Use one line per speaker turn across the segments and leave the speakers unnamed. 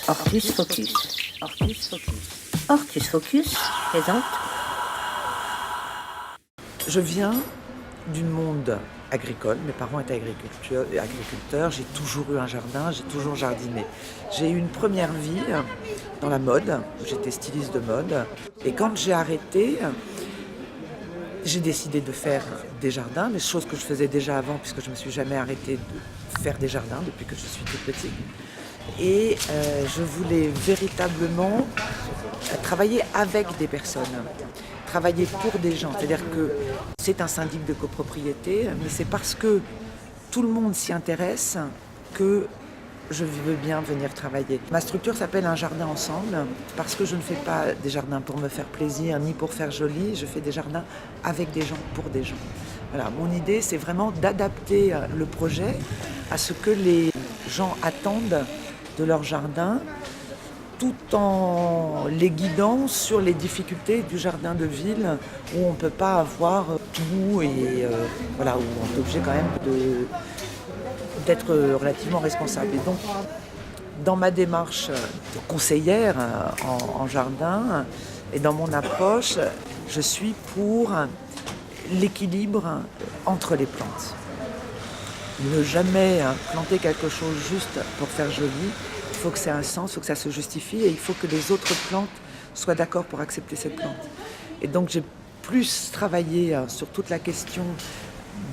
Ortus Focus. Ortus Focus. Ortus Focus présente.
Je viens du monde agricole. Mes parents étaient agriculteurs. J'ai toujours eu un jardin, j'ai toujours jardiné. J'ai eu une première vie dans la mode. J'étais styliste de mode. Et quand j'ai arrêté, j'ai décidé de faire des jardins, des choses que je faisais déjà avant, puisque je ne me suis jamais arrêtée de faire des jardins depuis que je suis toute petite. Et je voulais véritablement travailler avec des personnes, travailler pour des gens. C'est-à-dire que c'est un syndic de copropriété, mais c'est parce que tout le monde s'y intéresse que je veux bien venir travailler. Ma structure s'appelle Un Jardin Ensemble parce que je ne fais pas des jardins pour me faire plaisir ni pour faire joli, je fais des jardins avec des gens, pour des gens. Voilà, mon idée, c'est vraiment d'adapter le projet à ce que les gens attendent de leur jardin, tout en les guidant sur les difficultés du jardin de ville où on ne peut pas avoir tout et voilà, où on est obligé quand même d'être relativement responsable. Et donc, dans ma démarche de conseillère en jardin et dans mon approche, je suis pour l'équilibre entre les plantes. Ne jamais planter quelque chose juste pour faire joli. Il faut que ça ait un sens, il faut que ça se justifie et il faut que les autres plantes soient d'accord pour accepter cette plante. Et donc j'ai plus travaillé sur toute la question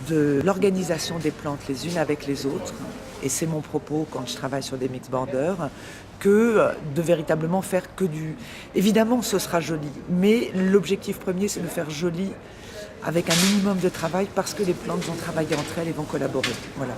de l'organisation des plantes les unes avec les autres, et c'est mon propos quand je travaille sur des mix borders, que de véritablement faire que du... Évidemment ce sera joli, mais l'objectif premier c'est de faire joli avec un minimum de travail parce que les plantes vont travailler entre elles et vont collaborer. Voilà.